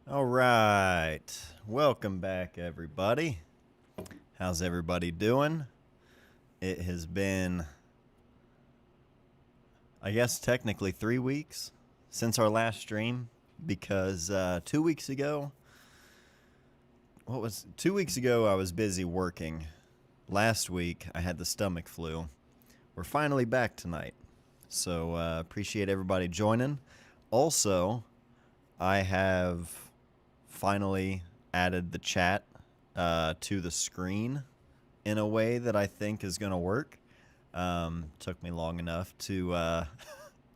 All right. Welcome back, everybody. How's everybody doing? It has been, I guess, technically 3 weeks since our last stream because 2 weeks ago, 2 weeks ago, I was busy working. Last week, I had the stomach flu. We're finally back tonight. So appreciate everybody joining. Also, I have finally added the chat to the screen in a way that I think is going to work. Took me long enough to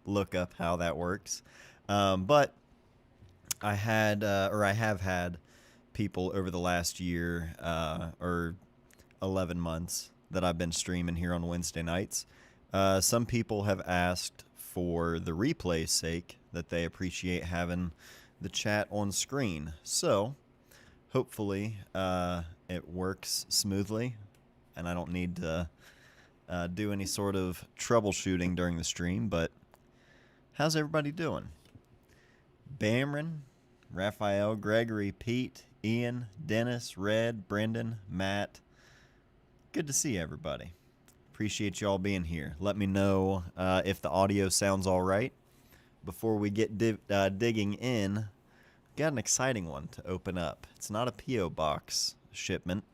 look up how that works. But I have had people over the last year or 11 months that I've been streaming here on Wednesday nights. Some people have asked for the replay's sake that they appreciate having the chat on screen. So hopefully it works smoothly and I don't need to do any sort of troubleshooting during the stream. But how's everybody doing? Bamron, Raphael, Gregory, Pete, Ian, Dennis, Red, Brendan, Matt. Good to see everybody. Appreciate you all being here. Let me know if the audio sounds all right. Before we get digging in, got an exciting one to open up. It's not a P.O. box shipment.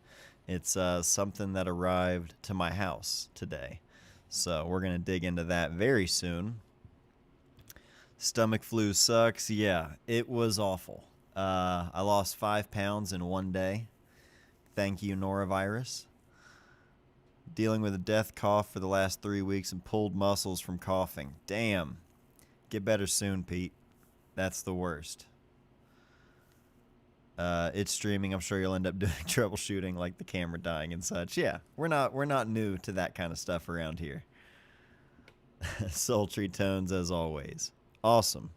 It's something that arrived to my house today. So we're going to dig into that very soon. Stomach flu sucks. Yeah, it was awful. I lost 5 pounds in one day. Thank you, norovirus. Dealing with a death cough for the last 3 weeks and pulled muscles from coughing. Damn. Get better soon, Pete. That's the worst. It's streaming. I'm sure you'll end up doing troubleshooting like the camera dying and such. Yeah, we're not new to that kind of stuff around here. Sultry tones as always. Awesome.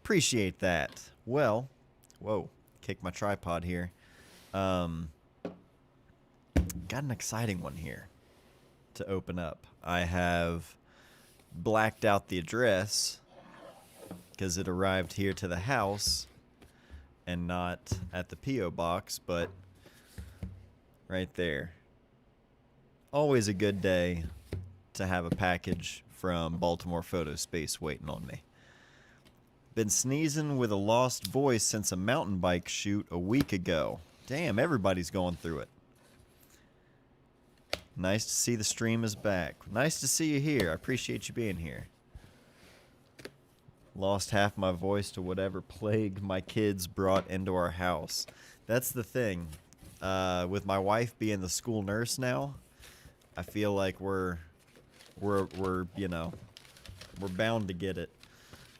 Appreciate that. Well, whoa, kick my tripod here. Got an exciting one here to open up. I have blacked out the address because it arrived here to the house and not at the P.O. box, but right there. Always a good day to have a package from Baltimore Photo Space waiting on me. Been sneezing with a lost voice since a mountain bike shoot a week ago. Damn, everybody's going through it. Nice to see the stream is back. Nice to see you here. I appreciate you being here. Lost half my voice to whatever plague my kids brought into our house. That's the thing. With my wife being the school nurse now, I feel like we're bound to get it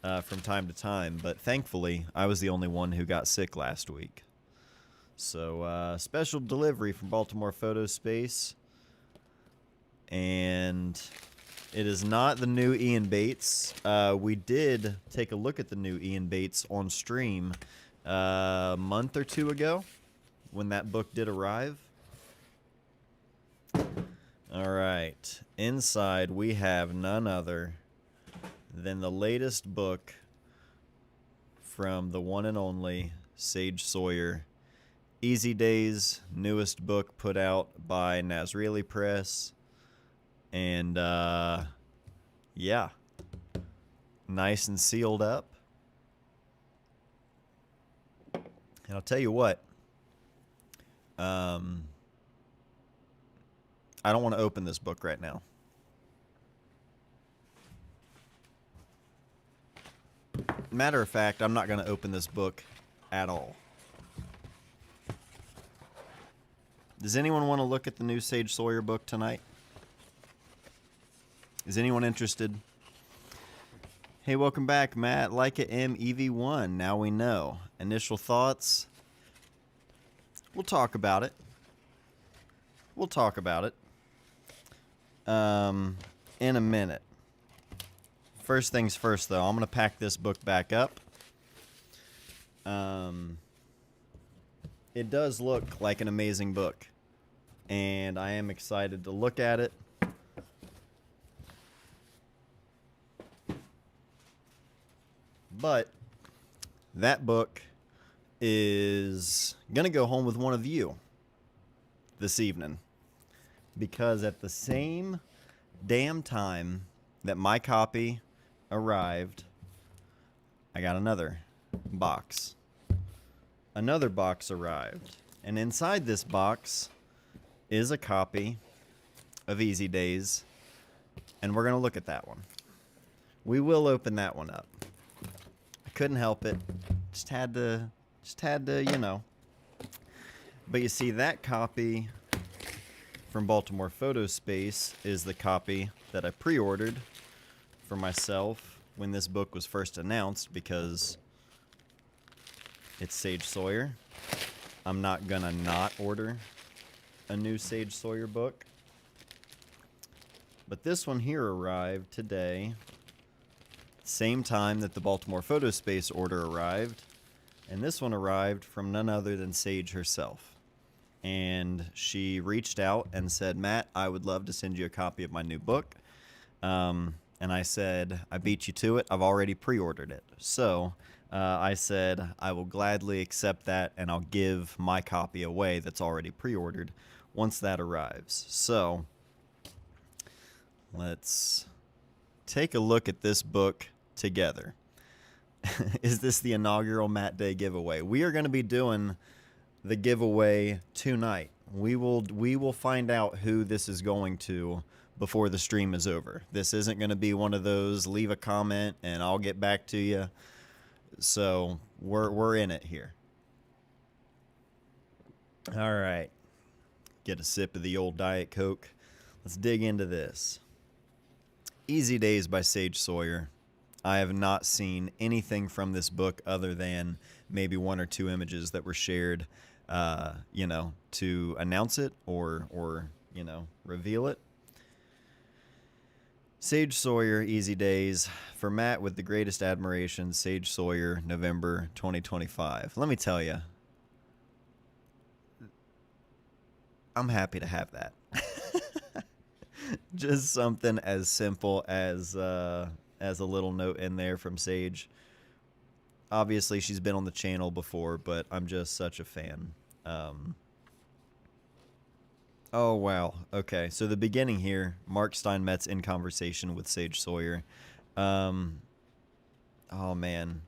from time to time. But thankfully, I was the only one who got sick last week. So special delivery from Baltimore Photo Space. And it is not the new Ian Bates. We did take a look at the new Ian Bates on stream a month or two ago when that book did arrive. All right. Inside we have none other than the latest book from the one and only Sage Sawyer. Easy Days, newest book put out by Nazreeli Press. And, yeah, nice and sealed up. And I'll tell you what, I don't want to open this book right now. Matter of fact, I'm not going to open this book at all. Does anyone want to look at the new Sage Sawyer book tonight? Is anyone interested? Hey, welcome back, Matt. Leica M EV1. Now we know. Initial thoughts? We'll talk about it. We'll talk about it in a minute. First things first, though. I'm going to pack this book back up. It does look like an amazing book, and I am excited to look at it. But that book is going to go home with one of you this evening. Because at the same damn time that my copy arrived, I got another box. Another box arrived. And inside this box is a copy of Easy Days. And we're going to look at that one. We will open that one up. I couldn't help it. Just had to, you know. But you see, that copy from Baltimore Photo Space is the copy that I pre-ordered for myself when this book was first announced, because it's Sage Sawyer. I'm not gonna not order a new Sage Sawyer book. But this one here arrived today, same time that the Baltimore Photo Space order arrived, and this one arrived from none other than Sage herself. And she reached out and said, Matt, I would love to send you a copy of my new book. And I said, I beat you to it. I've already pre-ordered it. So I said, I will gladly accept that, and I'll give my copy away that's already pre-ordered once that arrives. So let's take a look at this book together. Is this the inaugural Matt Day giveaway? We are going to be doing the giveaway tonight. We will find out who this is going to before the stream is over. This isn't going to be one of those leave a comment and I'll get back to you. So we're in it here. All right. Get a sip of the old Diet Coke. Let's dig into this. Easy Days by Sage Sawyer. I have not seen anything from this book other than maybe one or two images that were shared, you know, to announce it or you know, reveal it. Sage Sawyer, Easy Days. For Matt, with the greatest admiration, Sage Sawyer, November 2025. Let me tell you, I'm happy to have that. Just something as simple as a little note in there from Sage. Obviously, she's been on the channel before, but I'm just such a fan. Oh, wow. Okay, so the beginning here, Mark Steinmetz in conversation with Sage Sawyer. Oh, man.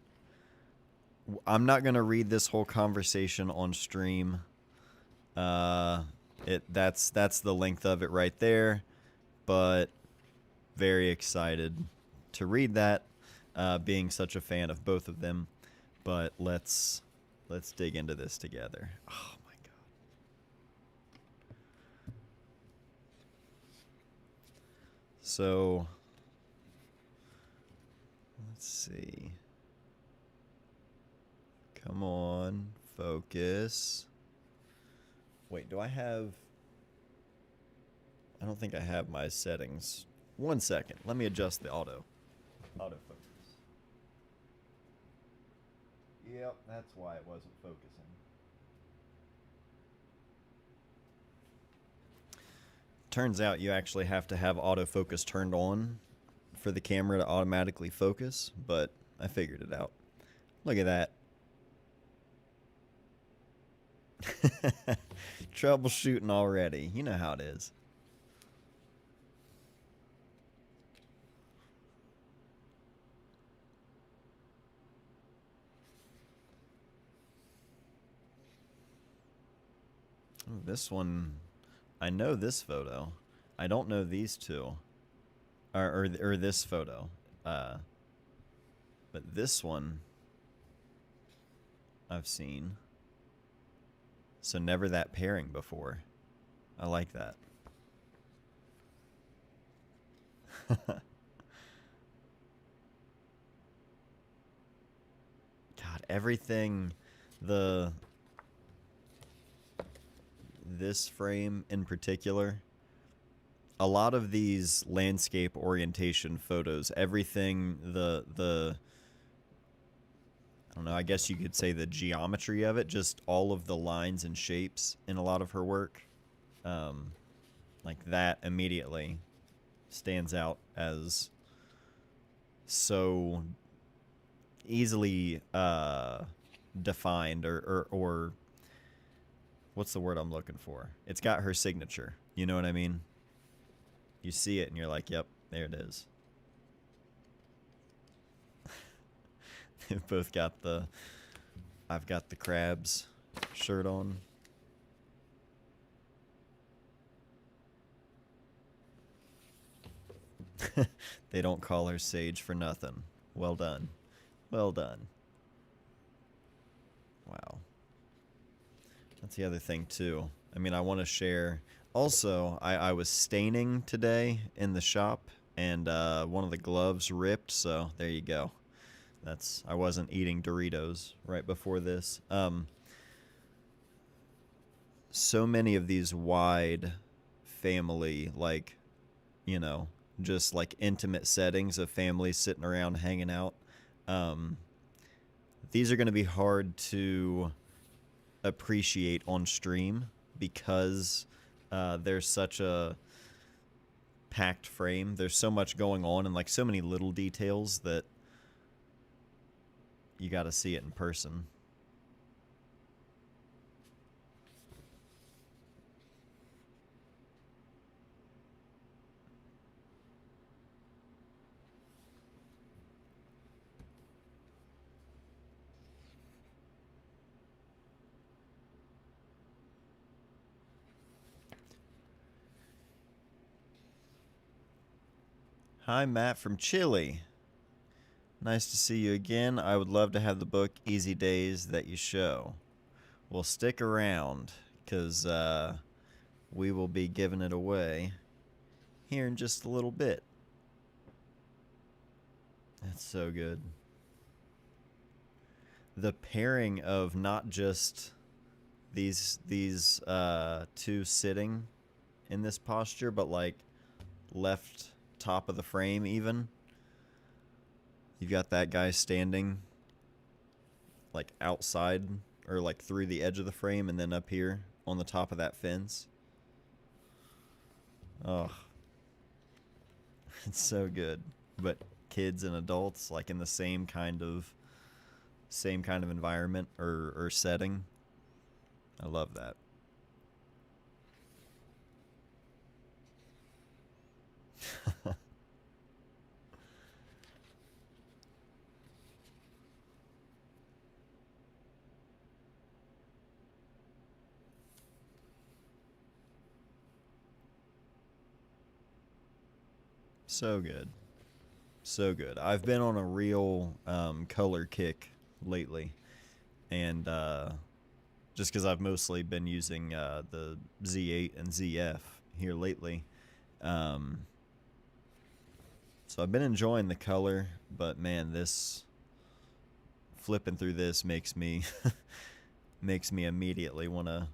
I'm not going to read this whole conversation on stream. That's the length of it right there, but very excited to read that, being such a fan of both of them. But let's dig into this together. Oh my god. So let's see. Come on, focus. Wait, do I have... I don't think I have my settings. 1 second. Let me adjust the autofocus. Yep, that's why it wasn't focusing. Turns out you actually have to have autofocus turned on for the camera to automatically focus, but I figured it out. Look at that. Troubleshooting already. You know how it is. Ooh, this one, I know this photo. I don't know these two, or this photo. But this one, I've seen. So never that pairing before. I like that. God, everything, this frame in particular, a lot of these landscape orientation photos, everything, I don't know, I guess you could say the geometry of it, just all of the lines and shapes in a lot of her work, like that immediately stands out as so easily defined, or what's the word I'm looking for? It's got her signature. You know what I mean? You see it and you're like, yep, there it is. They've both got the, I've got the crabs shirt on. They don't call her Sage for nothing. Well done. Well done. Wow. That's the other thing, too. I mean, I want to share. Also, I was staining today in the shop, and one of the gloves ripped, so there you go. I wasn't eating Doritos right before this. So many of these wide family, like, you know, just like intimate settings of families sitting around hanging out. Um, these are going to be hard to appreciate on stream because there's such a packed frame. There's so much going on and like so many little details that you got to see it in person. Hi, Matt from Chile. Nice to see you again. I would love to have the book Easy Days that you show. Well, stick around because we will be giving it away here in just a little bit. That's so good. The pairing of not just these two sitting in this posture, but like left top of the frame even. You've got that guy standing like outside or like through the edge of the frame and then up here on the top of that fence. Oh, it's so good. But kids and adults like in the same kind of environment or setting. I love that. So good. So good. I've been on a real color kick lately. And just because I've mostly been using the Z8 and ZF here lately. So I've been enjoying the color, but man, this flipping through this makes me makes me immediately want to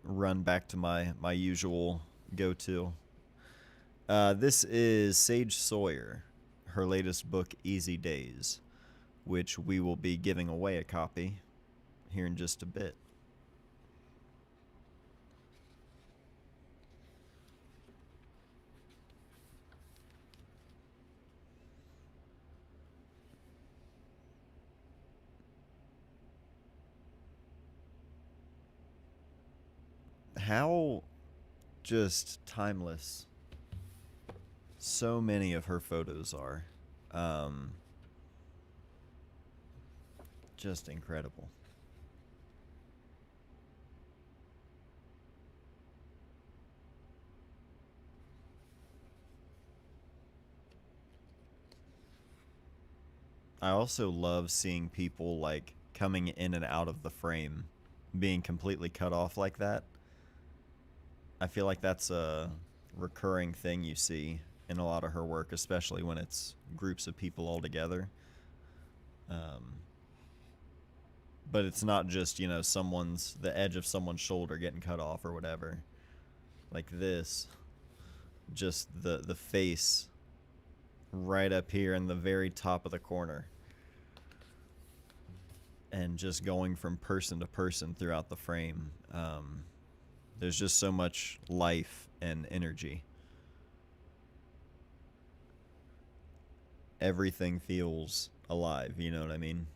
run back to my usual go-to. This is Sage Sawyer, her latest book, Easy Days, which we will be giving away a copy here in just a bit. How just timeless so many of her photos are. Just incredible. I also love seeing people like coming in and out of the frame, being completely cut off like that. I feel like that's a recurring thing you see in a lot of her work, especially when it's groups of people all together. Um, but it's not just, you know, the edge of someone's shoulder getting cut off or whatever. Like this, just the face right up here in the very top of the corner. And just going from person to person throughout the frame. There's just so much life and energy. Everything feels alive, you know what I mean?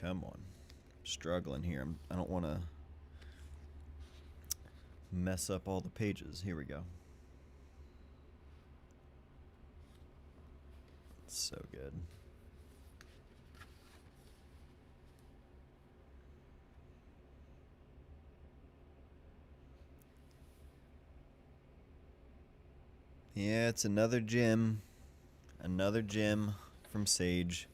Come on. Struggling here. I don't want to mess up all the pages. Here we go. So good. Yeah, it's another gem. Another gem from Sage.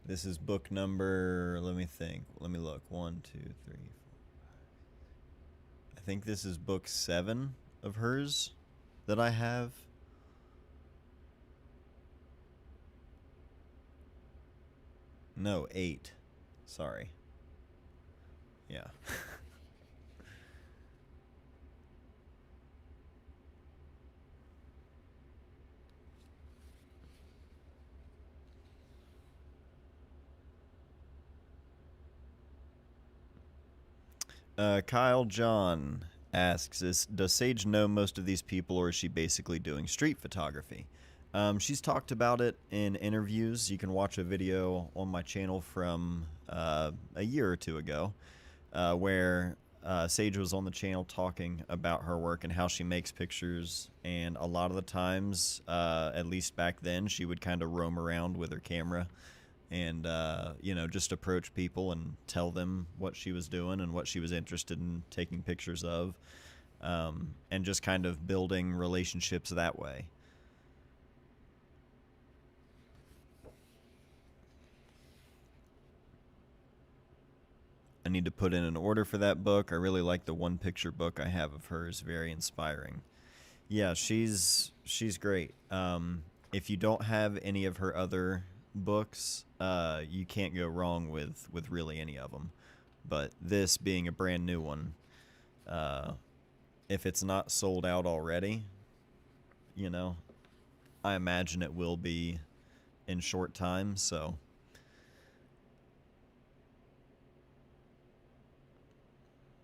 This is book number, let me think. Let me look. 1, 2, 3, 4. I think this is book 7 of hers that I have. No, 8. Sorry. Yeah. Kyle John asks, does Sage know most of these people, or is she basically doing street photography? She's talked about it in interviews. You can watch a video on my channel from a year or two ago where Sage was on the channel talking about her work and how she makes pictures. And a lot of the times, at least back then, she would kind of roam around with her camera and just approach people and tell them what she was doing and what she was interested in taking pictures of, and just kind of building relationships that way. I need to put in an order for that book. I really like the one picture book I have of hers. Very inspiring. Yeah, she's great. If you don't have any of her other books, you can't go wrong with really any of them. But this being a brand new one, if it's not sold out already, I imagine it will be in short time. So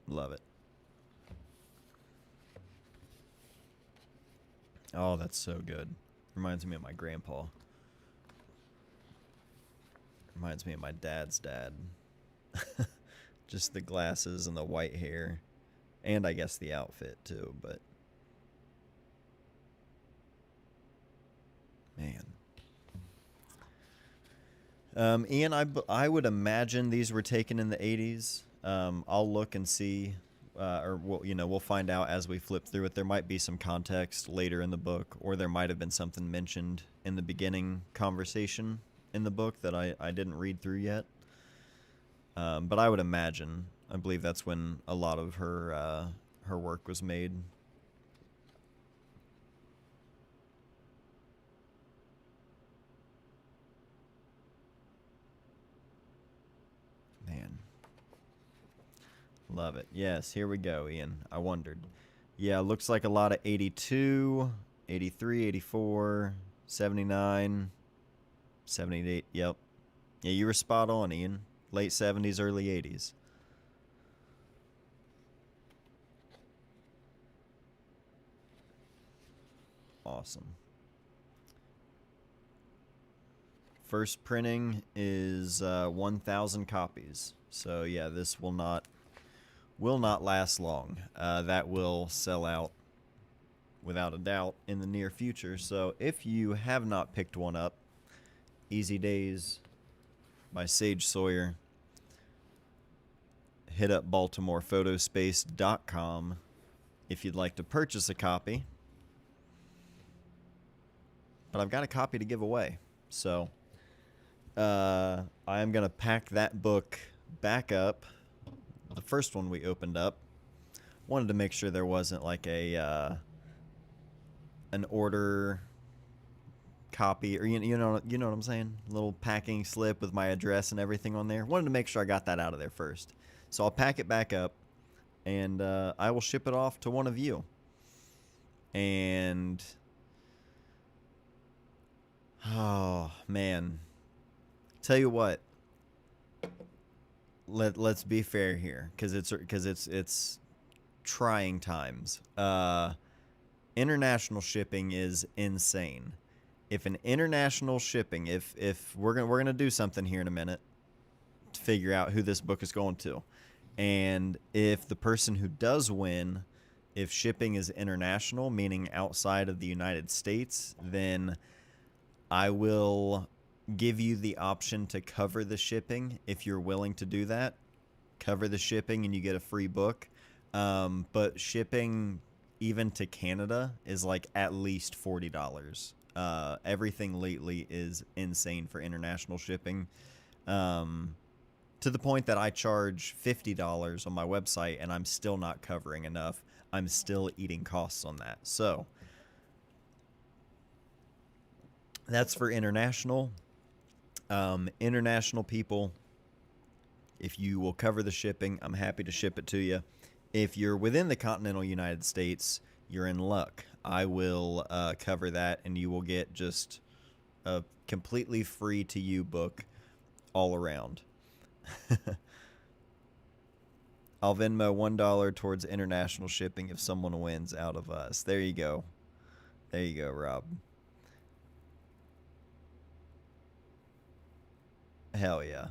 love it. Oh, that's so good. Reminds me of my grandpa. Reminds me of my dad's dad. Just the glasses and the white hair. And I guess the outfit too, but man. Ian, I would imagine these were taken in the 80s. I'll look and see, or we'll find out as we flip through it. There might be some context later in the book, or there might have been something mentioned in the beginning conversation in the book that I didn't read through yet. But I would imagine, I believe that's when a lot of her work was made. Man. Love it. Yes, here we go, Ian. I wondered. Yeah, looks like a lot of 82, 83, 84, 79, 78. Yep. Yeah, you were spot on, Ian. Late 70s, early 80s. Awesome. First printing is 1,000 copies. So yeah, this will not last long. That will sell out without a doubt in the near future. So if you have not picked one up, Easy Days by Sage Sawyer. Hit up BaltimorePhotospace.com if you'd like to purchase a copy. But I've got a copy to give away. So I am going to pack that book back up. The first one we opened up. Wanted to make sure there wasn't like an order copy, or you know what I'm saying? A little packing slip with my address and everything on there. Wanted to make sure I got that out of there first. So I'll pack it back up, and I will ship it off to one of you. And oh man, tell you what. Let's be fair here, because it's trying times. International shipping is insane. If an international shipping, if we're gonna do something here in a minute, figure out who this book is going to. And if the person who does win, if shipping is international, meaning outside of the United States, then I will give you the option to cover the shipping if you're willing to do that. Cover the shipping and you get a free book. But shipping even to Canada is like at least $40. Everything lately is insane for international shipping. To the point that I charge $50 on my website and I'm still not covering enough. I'm still eating costs on that. So that's for international. International people, if you will cover the shipping, I'm happy to ship it to you. If you're within the continental United States, you're in luck. I will cover that, and you will get just a completely free to you book all around. I'll Venmo $1 towards international shipping if someone wins out of us. There you go. There you go, Rob. Hell yeah.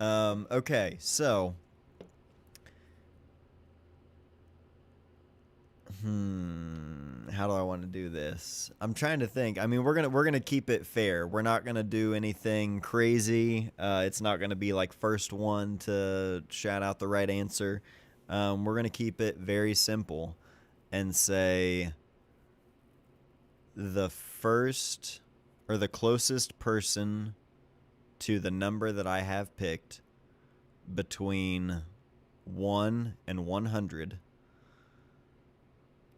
Okay, so how do I want to do this? I'm trying to think. I mean, we're gonna keep it fair. We're not gonna do anything crazy. It's not gonna be like first one to shout out the right answer. We're gonna keep it very simple and say the first or the closest person to the number that I have picked between 1 and 100.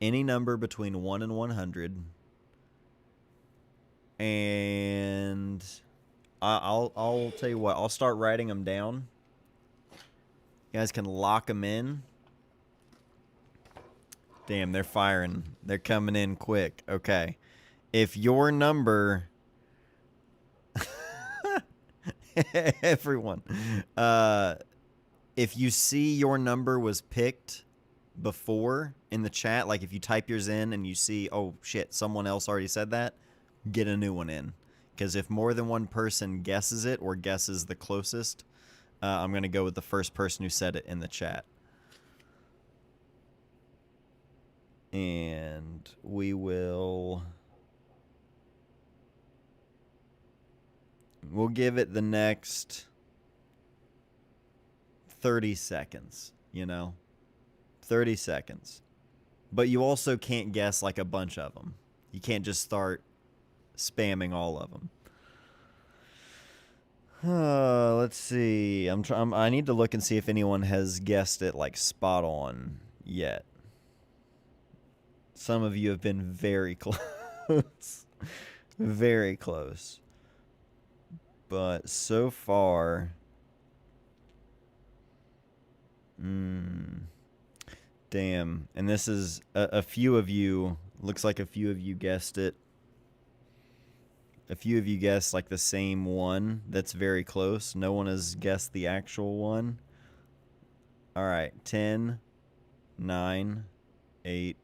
Any number between 1 and 100. And I'll tell you what, I'll start writing them down. You guys can lock them in. Damn, they're firing. They're coming in quick. Okay. If your number... Everyone. If you see your number was picked before in the chat, like if you type yours in and you see, oh shit, someone else already said that, get a new one in. Because if more than one person guesses it or guesses the closest, I'm going to go with the first person who said it in the chat. And we'll give it the next 30 seconds, you know? 30 seconds. But you also can't guess like a bunch of them. You can't just start spamming all of them. Let's see. I need to look and see if anyone has guessed it like spot on yet. Some of you have been very close. Very close. But so far... Damn. And this is a few of you, looks like a few of you guessed it. A few of you guessed like the same one. That's very close. No one has guessed the actual one. All right. 10, 9, 8,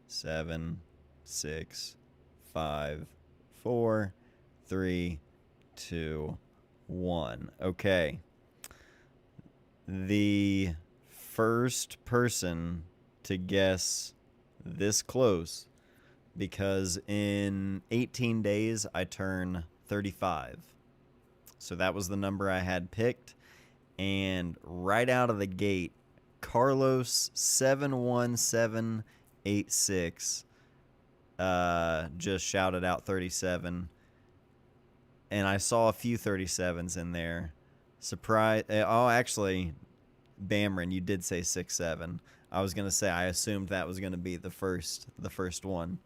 7, 6, 5, 4, 3, 2, 1. Okay. The first person to guess this close, because in 18 days I turn 35. So that was the number I had picked. And right out of the gate, Carlos 71786 just shouted out 37. And I saw a few 37s in there. Surprise! Oh, actually, Bamron, you did say 6-7. I was gonna say I assumed that was gonna be the first one,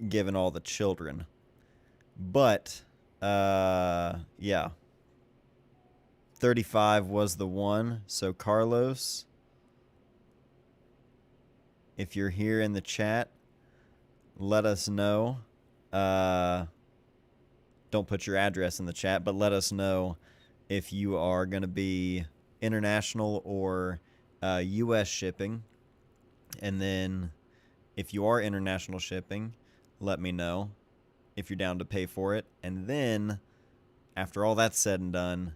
given all the children. But yeah, 35 was the one. So Carlos, if you're here in the chat, let us know. Don't put your address in the chat, but let us know if you are going to be international or U.S. shipping. And then if you are international shipping, let me know if you're down to pay for it. And then after all that's said and done,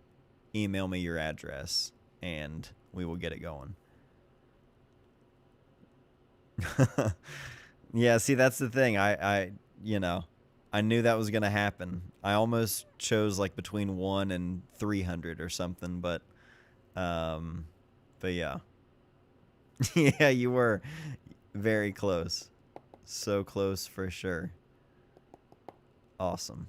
email me your address and we will get it going. Yeah, see, that's the thing. You know, I knew that was gonna happen. I almost chose like between 1 and 300 or something, um, but yeah, yeah, you were very close, so close for sure. Awesome.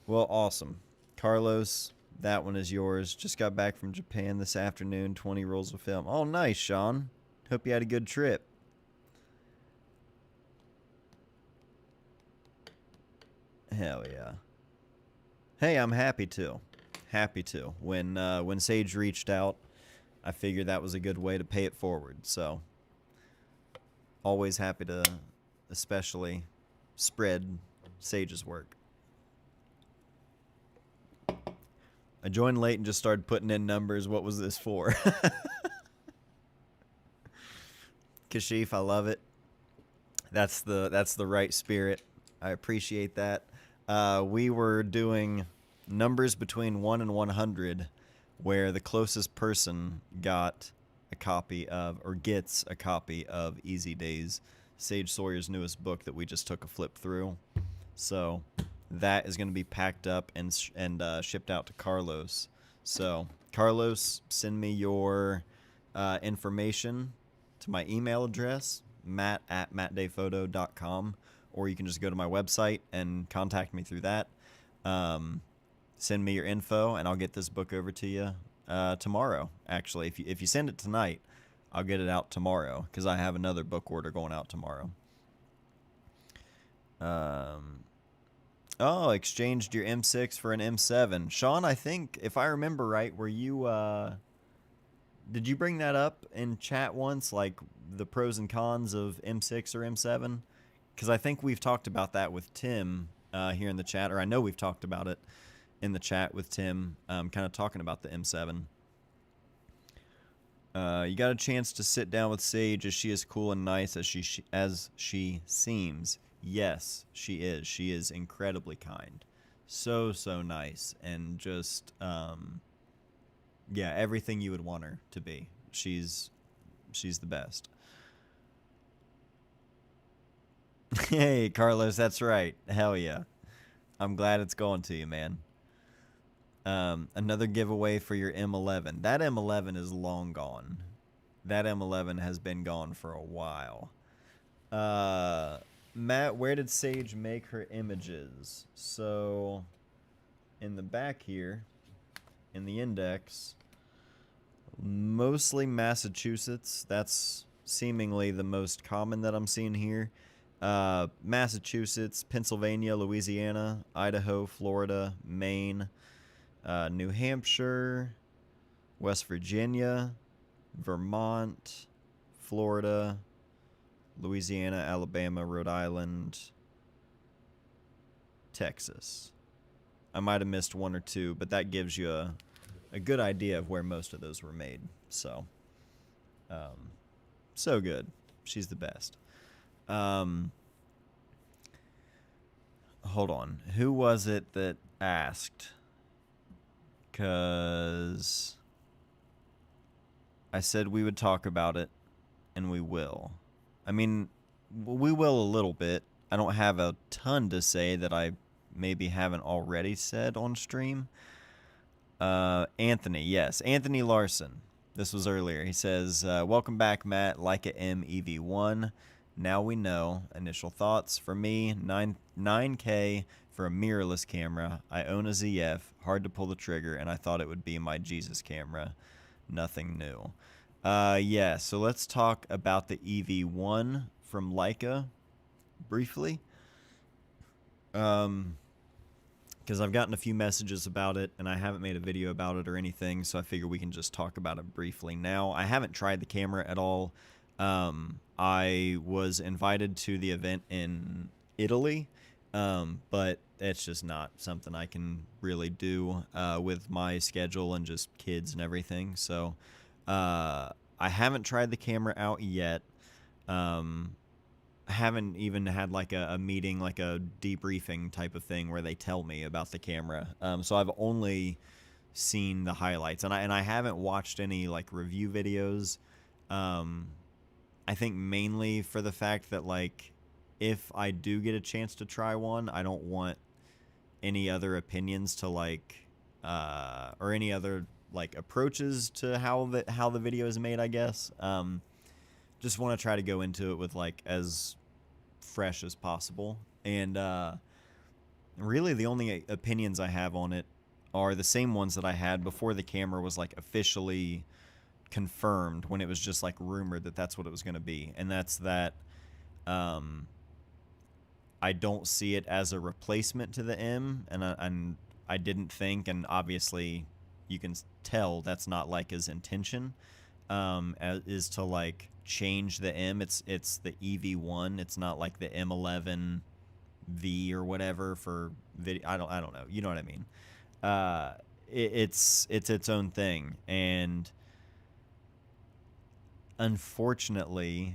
Well, awesome, Carlos. That one is yours. Just got back from Japan this afternoon. 20 rolls of film. Oh, nice, Sean. Hope you had a good trip. Hell yeah. Hey, I'm happy to. Happy to. When Sage reached out, I figured that was a good way to pay it forward. So, always happy to especially spread Sage's work. I joined late and just started putting in numbers. What was this for? Kashif, I love it. That's the right spirit. I appreciate that. We were doing numbers between 1 and 100, where the closest person got a copy of, or gets a copy of Easy Days, Sage Sawyer's newest book that we just took a flip through. So that is going to be packed up and shipped out to Carlos. So Carlos, send me your information to my email address, matt@mattdayphoto.com, or you can just go to my website and contact me through that. Send me your info, and I'll get this book over to you tomorrow. Actually, if you send it tonight, I'll get it out tomorrow because I have another book order going out tomorrow. Oh, exchanged your M6 for an M7. Sean, I think, if I remember right, were you, did you bring that up in chat once, like the pros and cons of M6 or M7? Because I think we've talked about that with Tim here in the chat, or I know we've talked about it in the chat with Tim, kind of talking about the M7. You got a chance to sit down with Sage. Is she as cool and nice as she seems? Yes, she is. She is incredibly kind. So nice. And just, yeah, everything you would want her to be. She's the best. Hey, Carlos, that's right. Hell yeah. I'm glad it's going to you, man. Another giveaway for your M11. That M11 is long gone. That M11 has been gone for a while. Matt, where did Sage make her images? So, in the back here, in the index, mostly Massachusetts. That's seemingly the most common that I'm seeing here. Massachusetts, Pennsylvania, Louisiana, Idaho, Florida, Maine, New Hampshire, West Virginia, Vermont, Florida, Louisiana, Alabama, Rhode Island, Texas. I might have missed one or two, but that gives you a good idea of where most of those were made. So, so good. She's the best. Hold on. Who was it that asked? Because I said we would talk about it, and we will. I mean, we will a little bit. I don't have a ton to say that I maybe haven't already said on stream. Anthony, yes. Anthony Larson. This was earlier. He says, welcome back, Matt. Leica M EV1. Now we know. Initial thoughts. For me, 9K for a mirrorless camera. I own a ZF. Hard to pull the trigger, and I thought it would be my Jesus camera. Nothing new. Yeah, so let's talk about the EV1 from Leica briefly. Because I've gotten a few messages about it, and I haven't made a video about it or anything, so I figure we can just talk about it briefly now. I haven't tried the camera at all. I was invited to the event in Italy, but it's just not something I can really do with my schedule and just kids and everything. So I haven't tried the camera out yet. haven't even had like a meeting, like a debriefing type of thing where they tell me about the camera. So I've only seen the highlights, and I haven't watched any like review videos. Um, I think mainly for the fact that like if I do get a chance to try one, I don't want any other opinions to like or any other like approaches to how the video is made, I guess. Just want to try to go into it with like as fresh as possible. And really the only opinions I have on it are the same ones that I had before the camera was like officially confirmed, when it was just like rumored that that's what it was going to be. And that's that um, I don't see it as a replacement to the M, and I didn't think, and obviously you can tell that's not like his intention, is to like change the M. It's the EV1. It's not like the M11 V or whatever for video. I don't know. You know what I mean? It's its own thing, and unfortunately,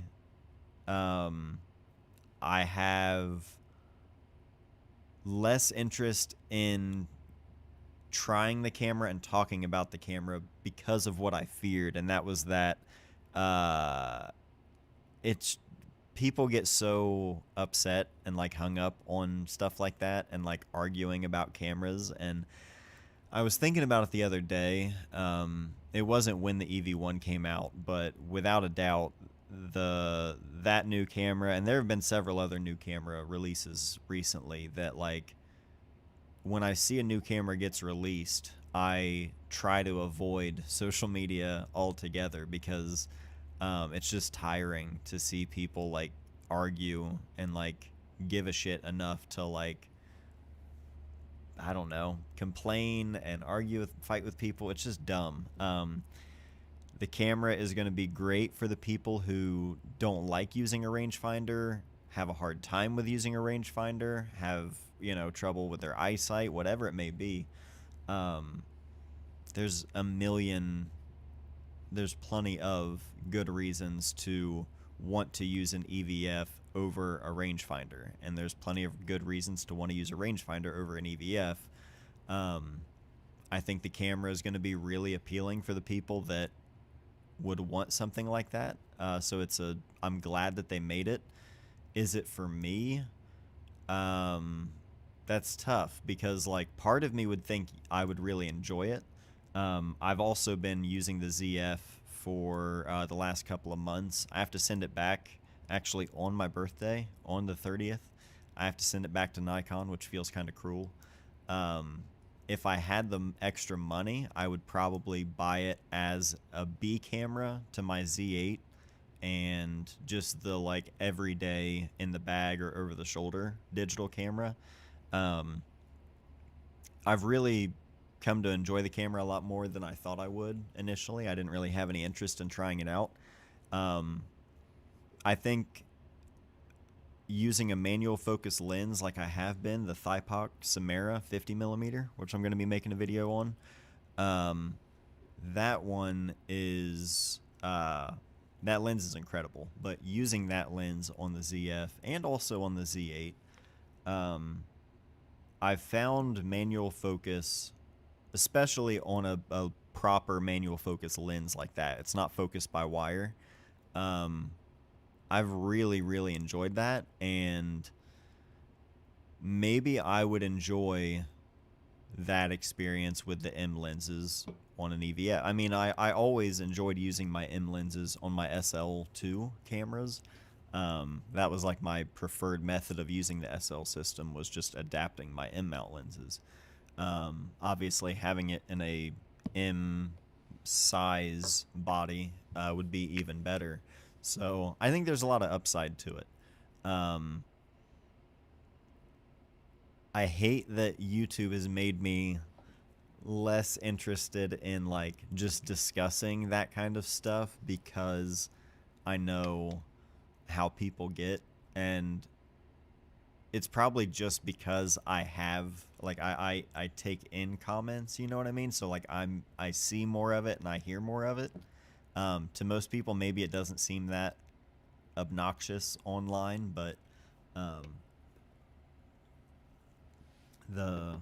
I have less interest in trying the camera and talking about the camera because of what I feared, and that was that uh, it's people get so upset and like hung up on stuff like that and like arguing about cameras. And I was thinking about it the other day. It wasn't when the EV1 came out, but without a doubt, that new camera, and there have been several other new camera releases recently that like when I see a new camera gets released, I try to avoid social media altogether because it's just tiring to see people like argue and like give a shit enough to like, I don't know, complain and argue with, fight with people. It's just dumb. The camera is going to be great for the people who don't like using a rangefinder, have a hard time with using a rangefinder, have, you know, trouble with their eyesight, whatever it may be. Um, there's a million, there's plenty of good reasons to want to use an EVF over a rangefinder, and there's plenty of good reasons to want to use a rangefinder over an EVF. Um, I think the camera is going to be really appealing for the people that would want something like that. I'm glad that they made it. Is it for me? That's tough because like part of me would think I would really enjoy it. I've also been using the ZF for the last couple of months. I have to send it back actually on my birthday, on the 30th. I have to send it back to Nikon, which feels kind of cruel. If I had the extra money, I would probably buy it as a B camera to my Z8 and just the like everyday in the bag or over the shoulder digital camera. Um, I've really come to enjoy the camera a lot more than I thought I would initially. I didn't really have any interest in trying it out. Um, I think using a manual focus lens like I have been, the Thypoc Samara 50mm, which I'm going to be making a video on, that one is that lens is incredible. But using that lens on the ZF and also on the Z8, I've found manual focus, especially on a proper manual focus lens like that, it's not focused by wire. I've really, really enjoyed that, and maybe I would enjoy that experience with the M lenses on an EVF. I mean, I always enjoyed using my M lenses on my SL2 cameras. That was like my preferred method of using the SL system, was just adapting my M mount lenses. Obviously, having it in a M size body would be even better. So I think there's a lot of upside to it. I hate that YouTube has made me less interested in like just discussing that kind of stuff because I know how people get, and it's probably just because I have like I take in comments, you know what I mean? So like I see more of it and I hear more of it. To most people, maybe it doesn't seem that obnoxious online, but um, the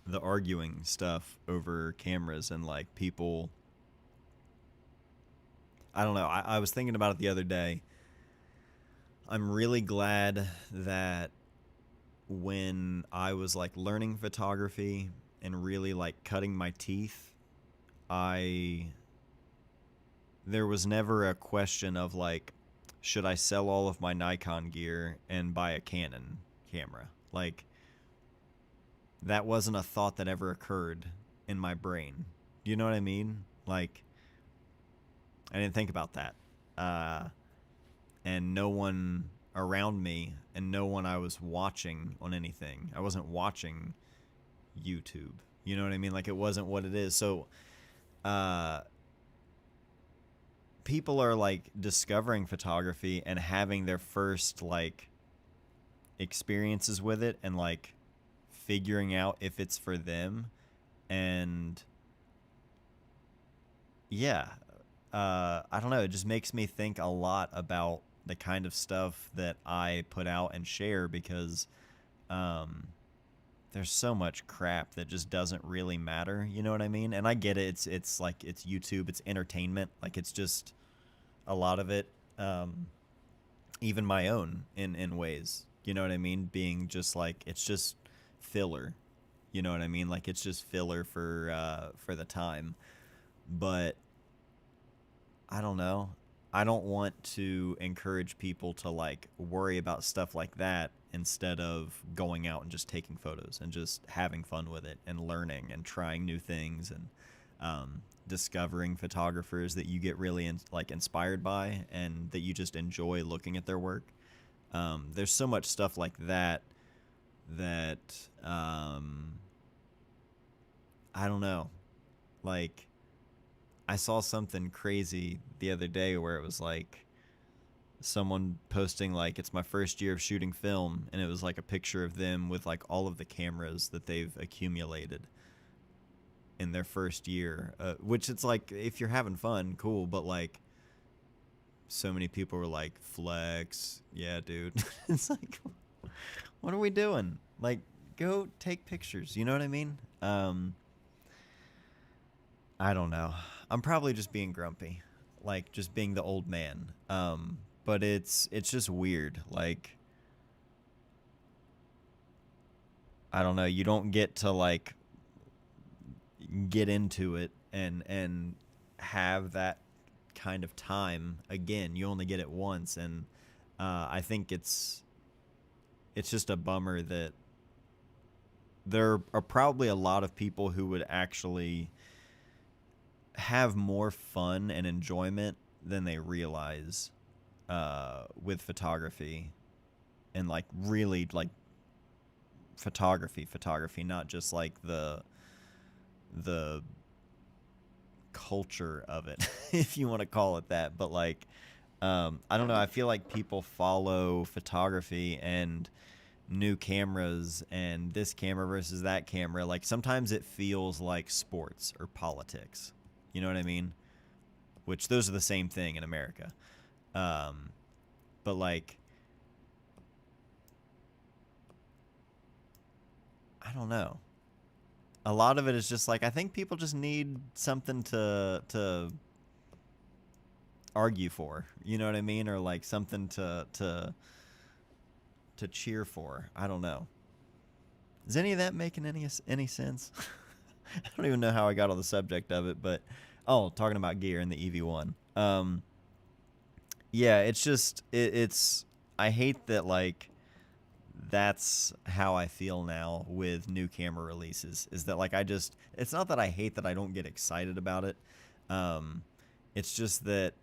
the arguing stuff over cameras and like people, I don't know. I was thinking about it the other day. I'm really glad that when I was like learning photography and really like cutting my teeth, I there was never a question of like, should I sell all of my Nikon gear and buy a Canon camera? Like, that wasn't a thought that ever occurred in my brain. Do you know what I mean? Like, I didn't think about that. And no one around me and no one I was watching on anything. I wasn't watching YouTube. You know what I mean? Like, it wasn't what it is. So, uh, people are like discovering photography and having their first like experiences with it and like figuring out if it's for them. And yeah, I don't know, it just makes me think a lot about the kind of stuff that I put out and share, because um there's so much crap that just doesn't really matter, you know what I mean? And I get it, it's like it's YouTube, it's entertainment, like it's just a lot of it, even my own in ways, you know what I mean, being just like it's just filler, you know what I mean, like it's just filler for the time. But I don't know, I don't want to encourage people to like worry about stuff like that instead of going out and just taking photos and just having fun with it and learning and trying new things and discovering photographers that you get really like inspired by and that you just enjoy looking at their work. There's so much stuff like that that I don't know. Like, I saw something crazy the other day where it was like someone posting like it's my first year of shooting film, and it was like a picture of them with like all of the cameras that they've accumulated in their first year, which it's like if you're having fun, cool, but like so many people were like, flex, yeah, dude. It's like, what are we doing? Like, go take pictures, you know what I mean? I don't know. I'm probably just being grumpy, like just being the old man. But it's just weird. Like, I don't know. You don't get to like get into it and have that kind of time again. You only get it once, and I think it's just a bummer that there are probably a lot of people who would actually have more fun and enjoyment than they realize with photography, and like really like photography, not just like the culture of it, if you want to call it that. But like, I don't know. I feel like people follow photography and new cameras and this camera versus that camera. Like sometimes it feels like sports or politics. You know what I mean? Which those are the same thing in America. But like, I don't know. A lot of it is just like I think people just need something to argue for. You know what I mean? Or like something to cheer for. I don't know. Is any of that making any sense? I don't even know how I got on the subject of it, but oh, talking about gear in the EV1. Yeah, it's just it's I hate that like that's how I feel now with new camera releases, is that like it's not that I hate that I don't get excited about it. Um it's just that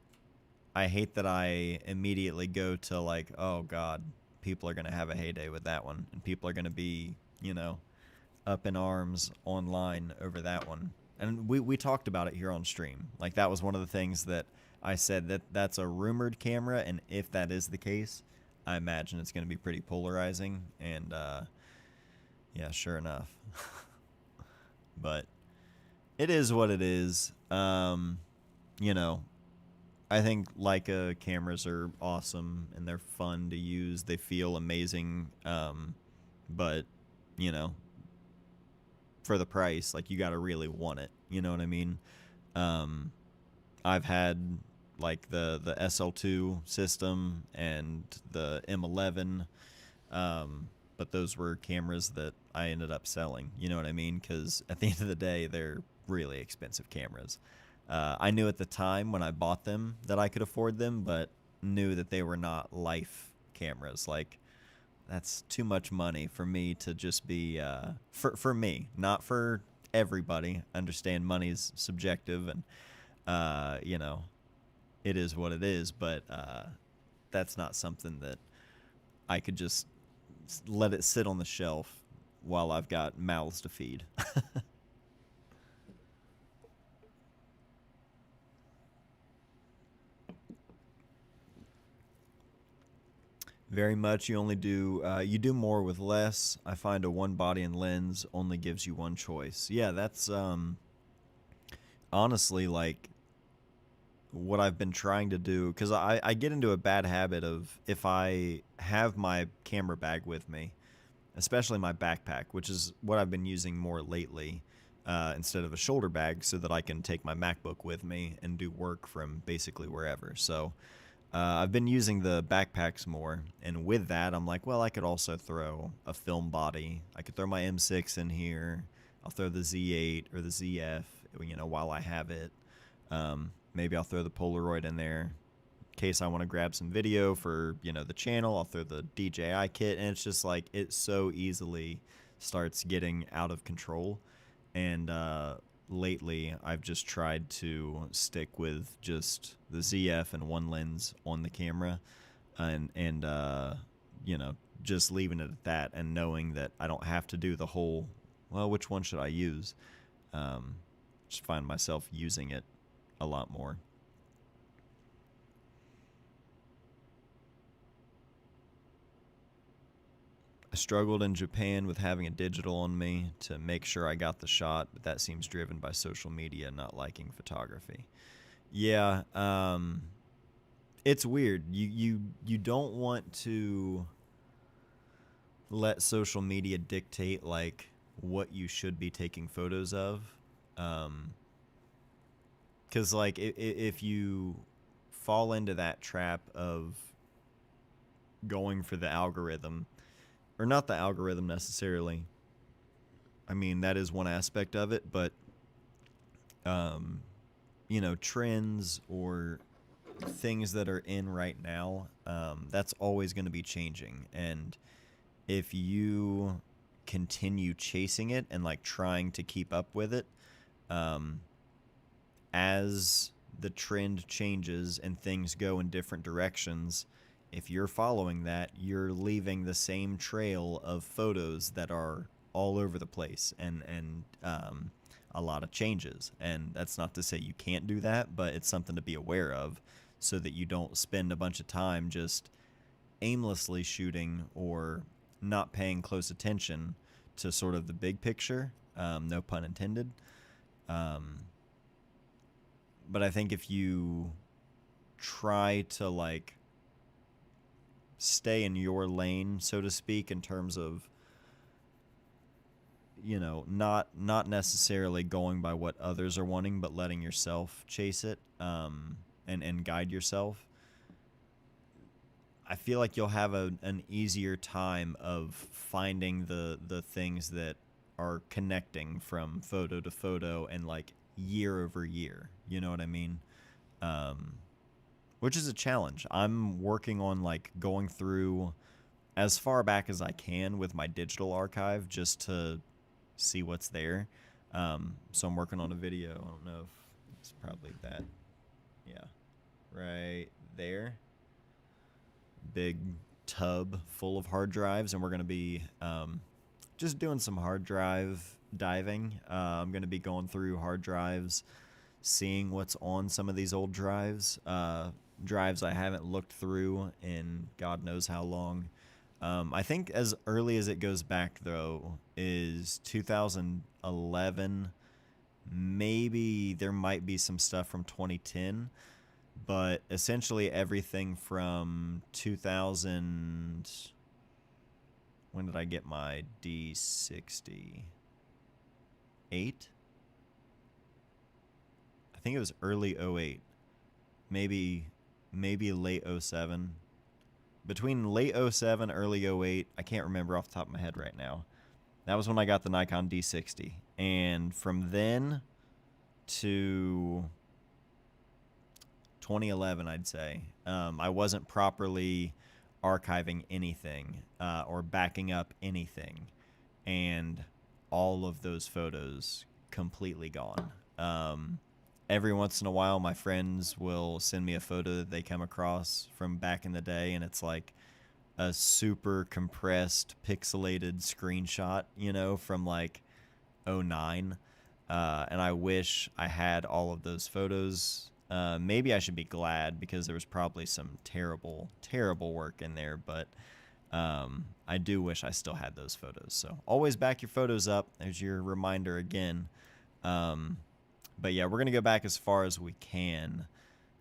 I hate that I immediately go to like, oh god, people are going to have a heyday with that one and people are going to be, you know, up in arms online over that one. And we talked about it here on stream. Like that was one of the things that I said, that that's a rumored camera, and if that is the case, I imagine it's going to be pretty polarizing. And yeah, sure enough. But it is what it is. You know, I think Leica cameras are awesome and they're fun to use. They feel amazing, but you know, for the price, like you got to really want it. You know what I mean? Um, I've had like the SL2 system and the M11, but those were cameras that I ended up selling. You know what I mean? Because at the end of the day, they're really expensive cameras. I knew at the time when I bought them that I could afford them, but knew that they were not life cameras. Like that's too much money for me to just be for me, not for everybody. Understand money's subjective, and you know it is what it is. But that's not something that I could just let it sit on the shelf while I've got mouths to feed. Very much. You do more with less. I find a one body and lens only gives you one choice. Yeah, that's honestly like what I've been trying to do because I get into a bad habit of if I have my camera bag with me, especially my backpack, which is what I've been using more lately, instead of a shoulder bag, so that I can take my MacBook with me and do work from basically wherever. So I've been using the backpacks more, and with that, I'm like, well, I could also throw a film body. I could throw my M6 in here. I'll throw the Z8 or the ZF, while I have it. Maybe I'll throw the Polaroid in there in case I want to grab some video for, the channel. I'll throw the DJI kit, and it's just like it so easily starts getting out of control. And lately, I've just tried to stick with just the ZF and one lens on the camera, and you know, just leaving it at that, and knowing that I don't have to do the whole. Well, which one should I use? Um, just find myself using it a lot more. I struggled in Japan with having a digital on me to make sure I got the shot, but that seems driven by social media, not liking photography. Yeah, it's weird. You don't want to let social media dictate like what you should be taking photos of, um, because like if you fall into that trap of going for the algorithm, or not the algorithm necessarily. I mean, that is one aspect of it, but um, trends or things that are in right now, that's always going to be changing. And if you continue chasing it and like trying to keep up with it, um, as the trend changes and things go in different directions, if you're following that, you're leaving the same trail of photos that are all over the place, and a lot of changes. And that's not to say you can't do that, but it's something to be aware of, so that you don't spend a bunch of time just aimlessly shooting or not paying close attention to sort of the big picture. No pun intended. Um, but I think if you try to like stay in your lane, so to speak, in terms of not necessarily going by what others are wanting, but letting yourself chase it, and guide yourself. I feel like you'll have an easier time of finding the things that are connecting from photo to photo and like year over year. You know what I mean? Um, which is a challenge. I'm working on like going through as far back as I can with my digital archive just to see what's there. So I'm working on a video. I don't know if it's probably that. Yeah, right there. Big tub full of hard drives, and we're going to be just doing some hard drive diving. I'm going to be going through hard drives, seeing what's on some of these old drives. Drives I haven't looked through in God knows how long. I think as early as it goes back, though, is 2011. Maybe there might be some stuff from 2010. but essentially everything from 2000. When did I get my D60? 8? I think it was early '08. Maybe late '07. Between late '07, early '08, I can't remember off the top of my head right now. That was when I got the Nikon D60. And from then to 2011, I'd say, I wasn't properly archiving anything or backing up anything. And all of those photos completely gone. Every once in a while, my friends will send me a photo that they come across from back in the day, and it's like a super compressed, pixelated screenshot, from like '09. And I wish I had all of those photos. Maybe I should be glad because there was probably some terrible, terrible work in there, but I do wish I still had those photos. So always back your photos up. There's your reminder again. But yeah, we're going to go back as far as we can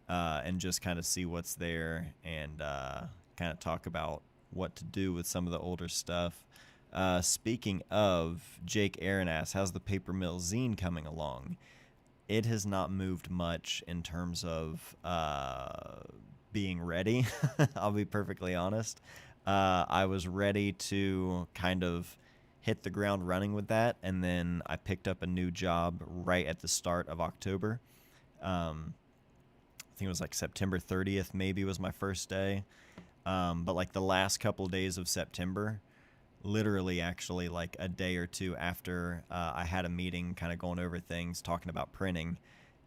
and just kind of see what's there and kind of talk about what to do with some of the older stuff. Speaking of, Jake Aaron asks, how's the Paper Mill zine coming along? It has not moved much in terms of being ready. I'll be perfectly honest. I was ready to kind of hit the ground running with that, and then I picked up a new job right at the start of October. I think it was like September 30th maybe was my first day. But like the last couple days of September, literally actually like a day or two after I had a meeting kind of going over things, talking about printing,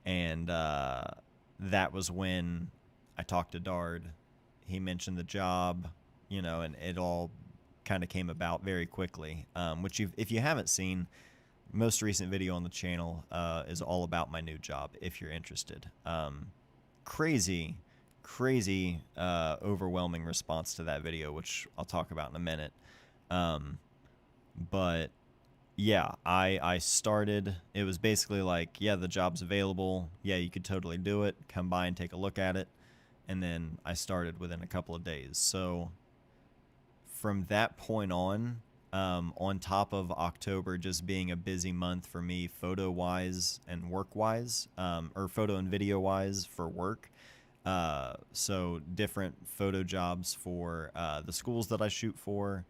and that was when I talked to Dard. He mentioned the job, and it all kind of came about very quickly, which if you haven't seen, most recent video on the channel is all about my new job if you're interested. Crazy overwhelming response to that video, which I'll talk about in a minute. But yeah, I started, it was basically like, yeah, the job's available, yeah, you could totally do it, come by and take a look at it. And then I started within a couple of days. So from that point on top of October just being a busy month for me photo-wise and work-wise, or photo and video-wise for work, so different photo jobs for the schools that I shoot for,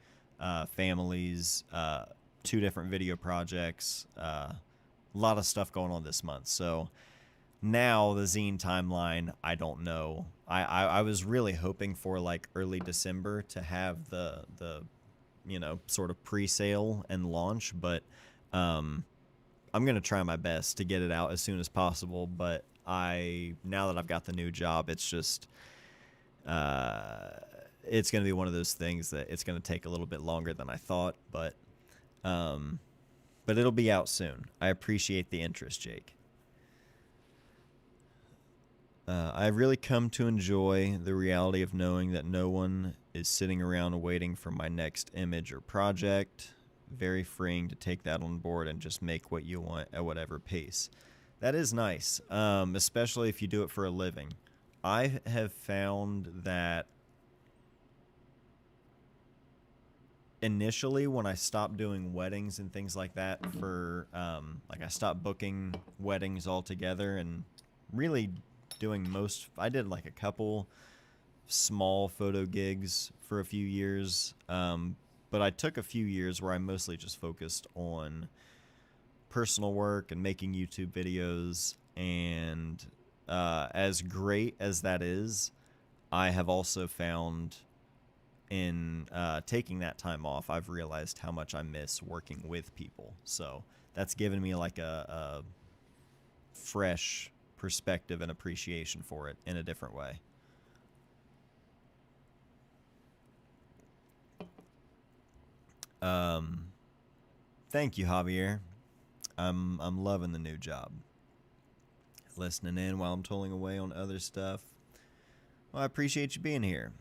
families, 2 different video projects, a lot of stuff going on this month. So now the zine timeline, I don't know. I was really hoping for like early December to have the sort of pre-sale and launch, but I'm gonna try my best to get it out as soon as possible. But now that I've got the new job, it's just it's gonna be one of those things that it's gonna take a little bit longer than I thought, but it'll be out soon. I appreciate the interest, Jake. I've really come to enjoy the reality of knowing that no one is sitting around waiting for my next image or project. Very freeing to take that on board and just make what you want at whatever pace. That is nice, especially if you do it for a living. I have found that initially when I stopped doing weddings and things like that for, like I stopped booking weddings altogether and really I did like a couple small photo gigs for a few years, but I took a few years where I mostly just focused on personal work and making YouTube videos, and as great as that is, I have also found in taking that time off, I've realized how much I miss working with people. So that's given me like a fresh perspective and appreciation for it in a different way. Thank you, Javier. I'm loving the new job. Listening in while I'm tolling away on other stuff. Well, I appreciate you being here.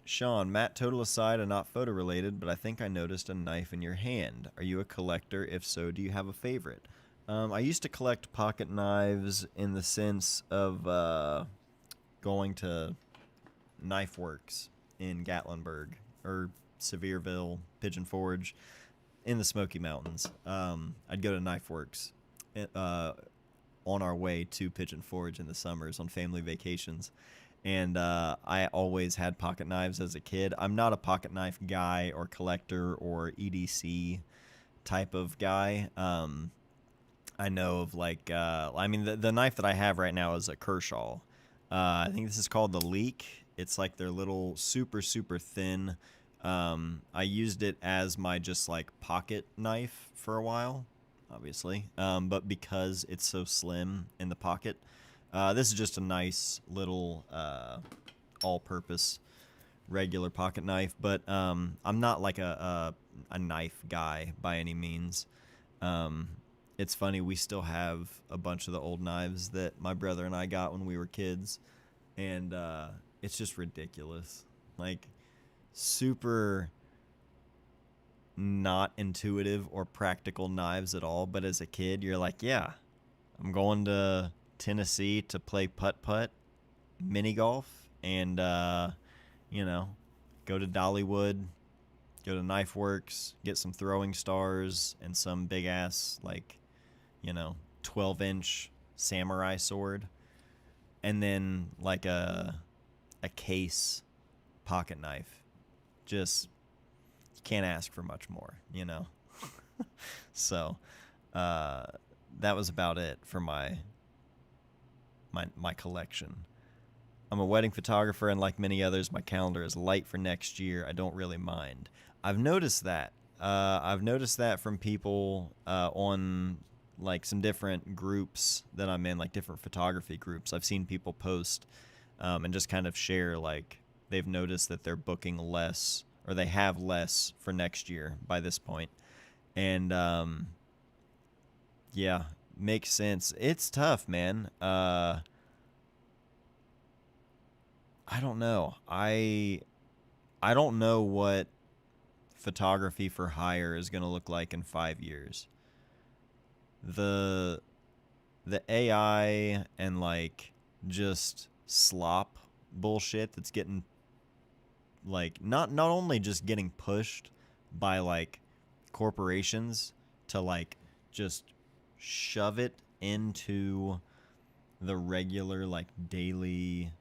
Sean, Matt, total aside and not photo related, but I think I noticed a knife in your hand. Are you a collector? If so, do you have a favorite? I used to collect pocket knives in the sense of going to Knife Works in Gatlinburg or Sevierville, Pigeon Forge in the Smoky Mountains. I'd go to Knife Works on our way to Pigeon Forge in the summers on family vacations. And I always had pocket knives as a kid. I'm not a pocket knife guy or collector or EDC type of guy. I know of like, I mean, the knife that I have right now is a Kershaw. I think this is called the Leak. It's like their little super, super thin. I used it as my just like pocket knife for a while, obviously. But because it's so slim in the pocket, this is just a nice little all-purpose regular pocket knife. But I'm not like a knife guy by any means. It's funny, we still have a bunch of the old knives that my brother and I got when we were kids. And it's just ridiculous. Like, super not intuitive or practical knives at all. But as a kid, you're like, yeah, I'm going to Tennessee to play putt-putt, mini golf, and, you know, go to Dollywood, go to Knife Works, get some throwing stars and some big-ass, like, 12-inch samurai sword. And then, like, a case pocket knife. Just, you can't ask for much more, So, that was about it for my collection. I'm a wedding photographer, and like many others, my calendar is light for next year. I don't really mind. I've noticed that. I've noticed that from people on like some different groups that I'm in, like different photography groups. I've seen people post and just kind of share like they've noticed that they're booking less, or they have less for next year by this point. And yeah, makes sense. It's tough, man. I don't know. I don't know what photography for hire is going to look like in 5 years. The AI and like just slop bullshit that's getting like not only just getting pushed by like corporations to like just shove it into the regular like daily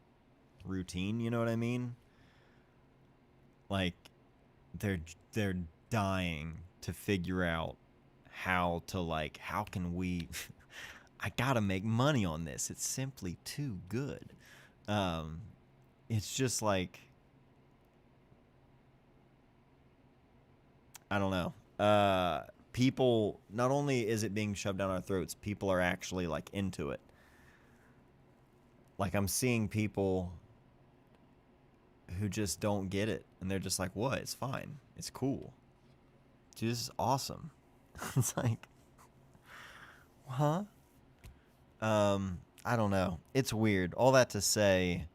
routine, you know what I mean? Like they're dying to figure out how can we I gotta make money on this. It's simply too good. It's just like, I don't know. People, not only is it being shoved down our throats, people are actually like into it. Like I'm seeing people who just don't get it, and they're just like, what? It's fine. It's cool. Dude, this is awesome. It's like, huh? I don't know. It's weird. All that to say,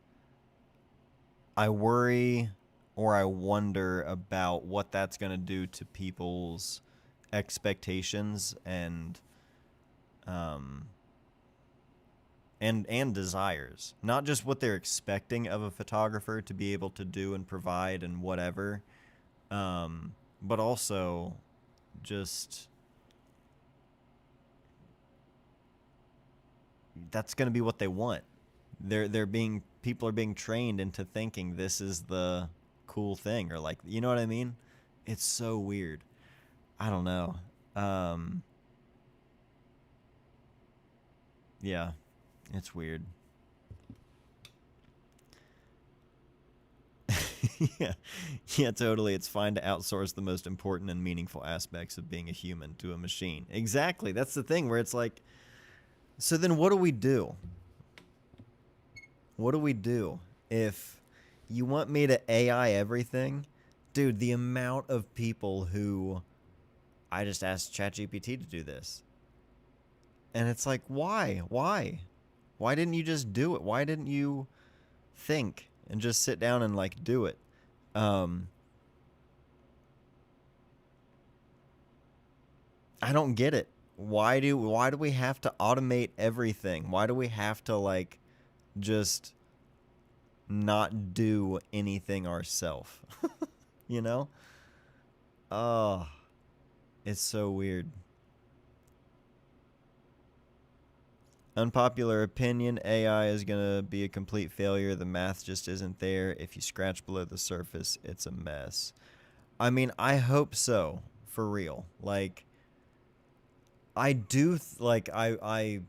I worry or I wonder about what that's going to do to people's expectations and desires. Not just what they're expecting of a photographer to be able to do and provide and whatever, but also just that's going to be what they want. People are being trained into thinking this is the cool thing, or like, you know what I mean? It's so weird. I don't know. Yeah, it's weird. Yeah, yeah, totally. It's fine to outsource the most important and meaningful aspects of being a human to a machine. Exactly. That's the thing where it's like, so then what do we do? What do we do if you want me to AI everything? Dude, the amount of people who I just asked ChatGPT to do this. And it's like, why? Why? Why didn't you just do it? Why didn't you think and just sit down and like do it? I don't get it. Why do we have to automate everything? Why do we have to like just not do anything ourselves. You know? Oh, it's so weird. Unpopular opinion, AI is going to be a complete failure. The math just isn't there. If you scratch below the surface, it's a mess. I mean, I hope so, for real. Like, I do, I,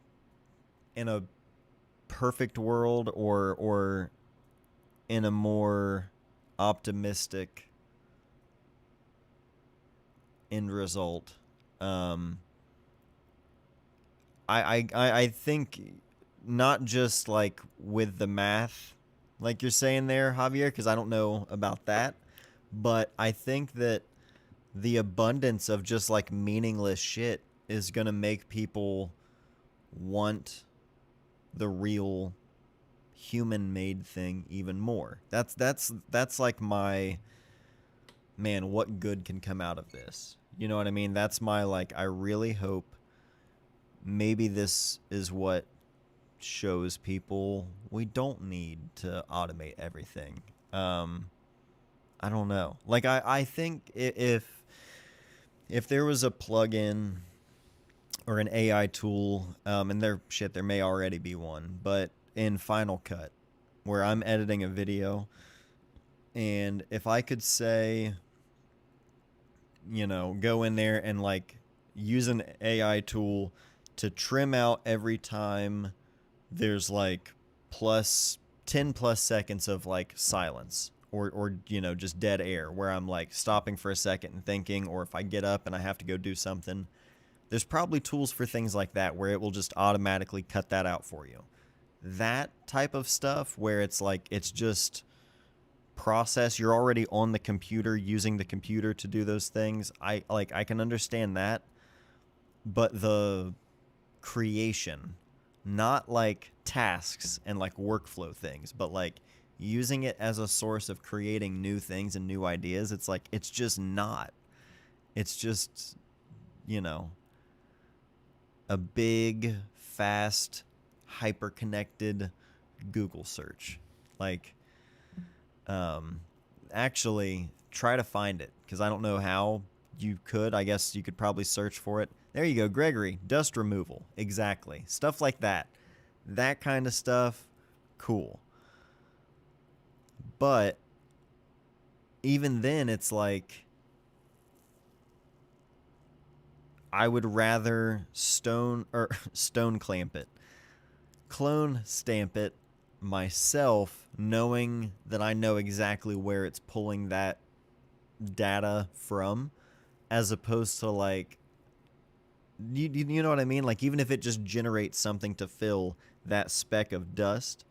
in a perfect world or in a more optimistic end result, I think not just like with the math, like you're saying there, Javier, because I don't know about that, but I think that the abundance of just like meaningless shit is gonna make people want the real human-made thing even more. That's like my man. What good can come out of this? You know what I mean? That's my like. I really hope maybe this is what shows people we don't need to automate everything. I don't know. Like I think if there was a plugin or an AI tool, and there may already be one, but in Final Cut, where I'm editing a video, and if I could say, go in there and like use an AI tool to trim out every time there's like plus 10 plus seconds of like silence or just dead air where I'm like stopping for a second and thinking, or if I get up and I have to go do something, there's probably tools for things like that where it will just automatically cut that out for you. That type of stuff where it's like it's just process, you're already on the computer using the computer to do those things. I can understand that, but the creation, not like tasks and like workflow things, but like using it as a source of creating new things and new ideas, it's like it's just not. It's just, a big, fast, hyper-connected Google search. Like, actually, try to find it, because I don't know how you could. I guess you could probably search for it. There you go, Gregory. Dust removal. Exactly. Stuff like that. That kind of stuff, cool. But even then, it's like I would rather stone clamp it, clone stamp it myself, knowing that I know exactly where it's pulling that data from, as opposed to like, you know what I mean? Like, even if it just generates something to fill that speck of dust,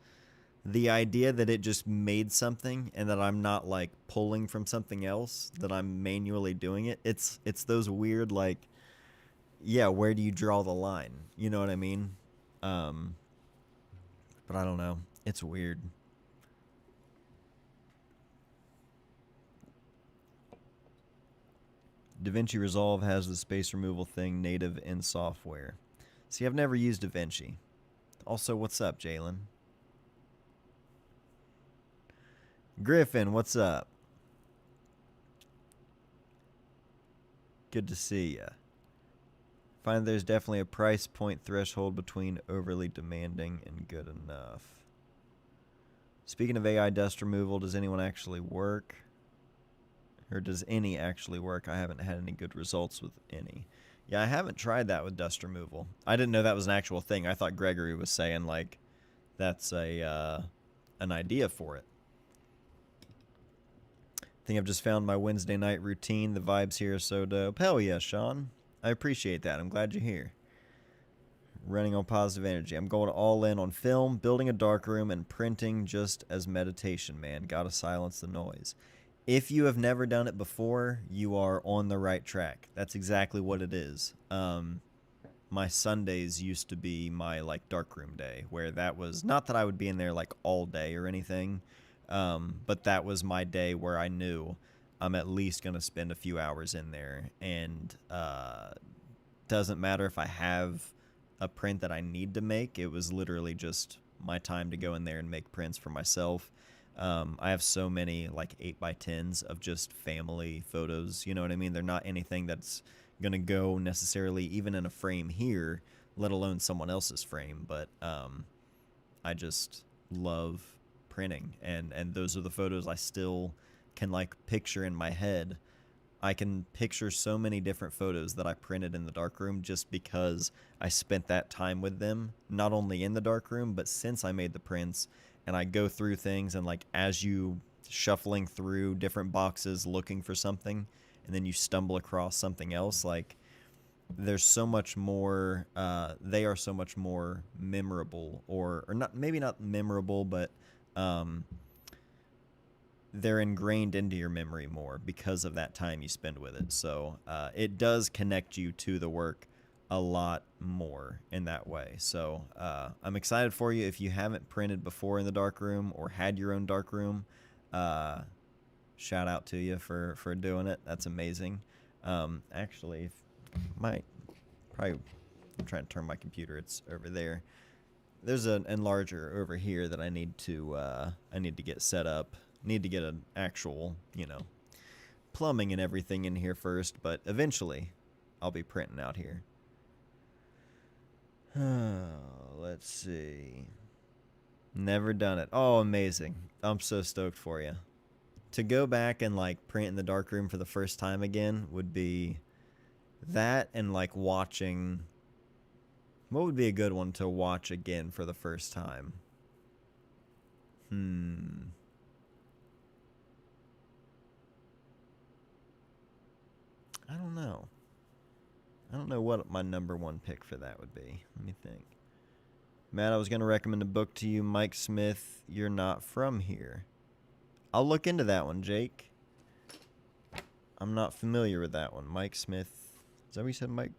the idea that it just made something and that I'm not like pulling from something else, that I'm manually doing it, it's those weird like, yeah, where do you draw the line? You know what I mean? But I don't know. It's weird. DaVinci Resolve has the space removal thing native in software. See, I've never used DaVinci. Also, what's up, Jalen? Griffin, what's up? Good to see ya. Find there's definitely a price point threshold between overly demanding and good enough. Speaking of AI dust removal, does anyone actually work? Or does any actually work? I haven't had any good results with any. Yeah, I haven't tried that with dust removal. I didn't know that was an actual thing. I thought Gregory was saying, like, that's an idea for it. I think I've just found my Wednesday night routine. The vibes here are so dope. Hell yeah, Sean. I appreciate that. I'm glad you're here. Running on positive energy. I'm going all in on film, building a dark room, and printing just as meditation, man. Gotta silence the noise. If you have never done it before, you are on the right track. That's exactly what it is. My Sundays used to be my like darkroom day, where that was not that I would be in there like all day or anything, but that was my day where I knew I'm at least going to spend a few hours in there, and doesn't matter if I have a print that I need to make. It was literally just my time to go in there and make prints for myself. I have so many like 8x10s of just family photos. You know what I mean? They're not anything that's gonna go necessarily even in a frame here, let alone someone else's frame. But I just love printing, and those are the photos I still can like picture in my head. I can picture so many different photos that I printed in the darkroom just because I spent that time with them, not only in the darkroom, but since I made the prints. And I go through things, and like as you shuffling through different boxes looking for something, and then you stumble across something else, like there's so much more, they are so much more memorable, or not, maybe not memorable, but um, they're ingrained into your memory more because of that time you spend with it. So it does connect you to the work a lot more in that way. So I'm excited for you. If you haven't printed before in the darkroom or had your own darkroom, shout out to you for doing it. That's amazing. Actually, might probably, I'm trying to turn my computer. It's over there. There's an enlarger over here that I need to get set up. Need to get an actual, plumbing and everything in here first, but eventually I'll be printing out here. Let's see. Never done it. Oh, amazing. I'm so stoked for you. To go back and like print in the darkroom for the first time again would be that, and like watching. What would be a good one to watch again for the first time? I don't know. I don't know what my number one pick for that would be. Let me think. Matt, I was going to recommend a book to you, Mike Smith, You're Not From Here. I'll look into that one, Jake. I'm not familiar with that one. Mike Smith. Is that what you said, Mike?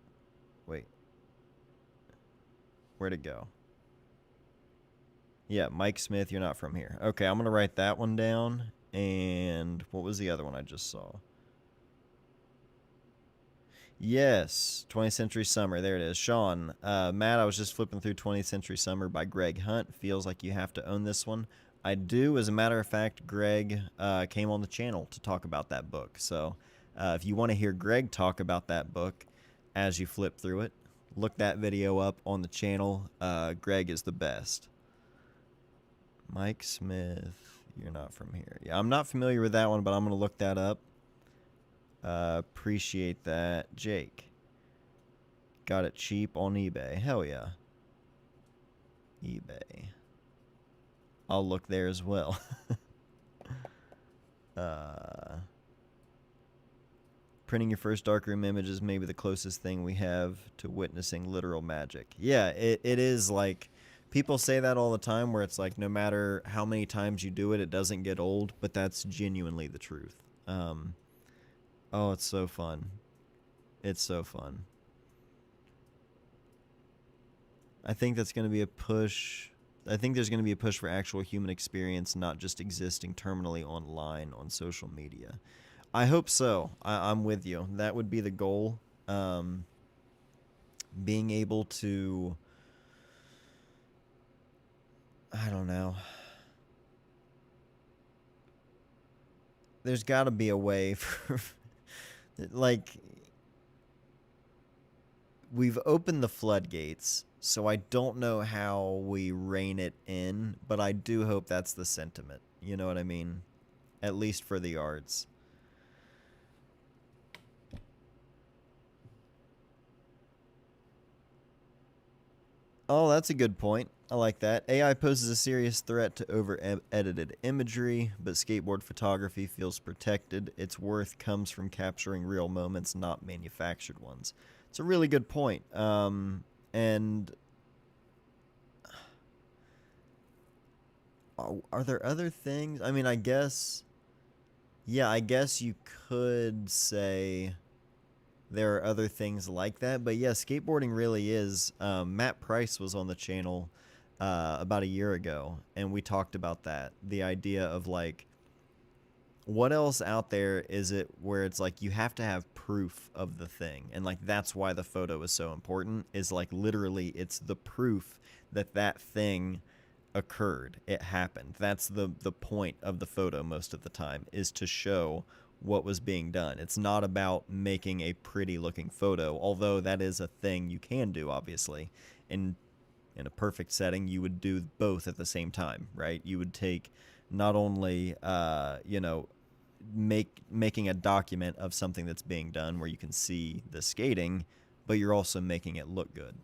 Wait. Where'd it go? Yeah, Mike Smith, You're Not From Here. Okay, I'm going to write that one down. And what was the other one I just saw? Yes, 20th Century Summer. There it is. Sean, Matt, I was just flipping through 20th Century Summer by Greg Hunt. Feels like you have to own this one. I do. As a matter of fact, Greg came on the channel to talk about that book. So if you want to hear Greg talk about that book as you flip through it, look that video up on the channel. Greg is the best. Mike Smith, You're Not From Here. Yeah, I'm not familiar with that one, but I'm going to look that up. Appreciate that. Jake. Got it cheap on eBay. Hell yeah. eBay. I'll look there as well. Printing your first darkroom image is maybe the closest thing we have to witnessing literal magic. Yeah, it is like, people say that all the time, where it's like no matter how many times you do it, it doesn't get old, but that's genuinely the truth. Oh, it's so fun. It's so fun. I think that's going to be a push. I think there's going to be a push for actual human experience, not just existing terminally online on social media. I hope so. I'm with you. That would be the goal. Being able to, I don't know. There's got to be a way for, like, we've opened the floodgates, so I don't know how we rein it in, but I do hope that's the sentiment. You know what I mean? At least for the arts. Oh, that's a good point. I like that. AI poses a serious threat to over-edited imagery, but skateboard photography feels protected. Its worth comes from capturing real moments, not manufactured ones. It's a really good point. And are there other things? I mean, I guess, yeah, I guess you could say there are other things like that, but yeah, skateboarding really is. Matt Price was on the channel about a year ago, and we talked about that. The idea of like, what else out there is it where it's like you have to have proof of the thing, and like that's why the photo is so important. Is like literally it's the proof that that thing occurred. It happened. That's the point of the photo most of the time, is to show what was being done. It's not about making a pretty looking photo, although that is a thing you can do, obviously. In a perfect setting, you would do both at the same time, right? You would take not only, making a document of something that's being done where you can see the skating, but you're also making it look good.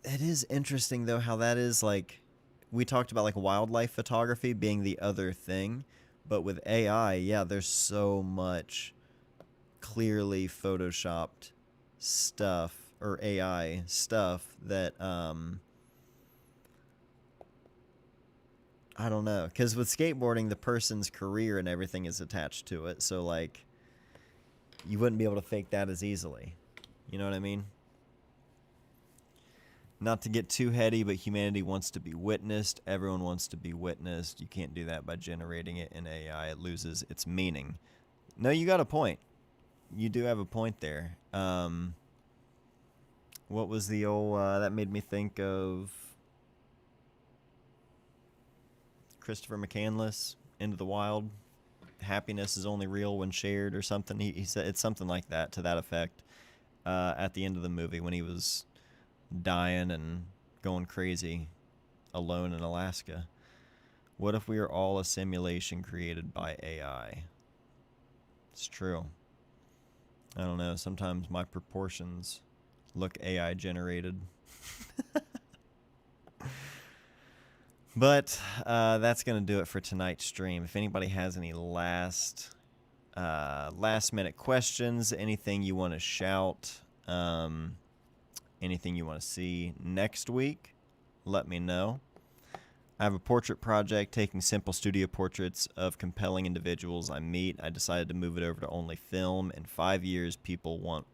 It is interesting, though, how that is, like, we talked about, like, wildlife photography being the other thing, but with AI, yeah, there's so much clearly photoshopped stuff, or AI stuff, that, I don't know. Because with skateboarding, the person's career and everything is attached to it, so, like, you wouldn't be able to fake that as easily. You know what I mean? Not to get too heady, but humanity wants to be witnessed. Everyone wants to be witnessed. You can't do that by generating it in AI. It loses its meaning. No, you got a point. You do have a point there. What was the old... that made me think of Christopher McCandless, Into the Wild. Happiness is only real when shared, or something. He said it's something like that, to that effect, at the end of the movie when he was dying and going crazy alone in Alaska. What if we are all a simulation created by AI? It's true. I don't know. Sometimes my proportions look AI generated. But that's going to do it for tonight's stream. If anybody has any last minute questions, anything you want to shout, anything you want to see next week, let me know. I have a portrait project taking simple studio portraits of compelling individuals I meet. I decided to move it over to only film. In 5 years, people won't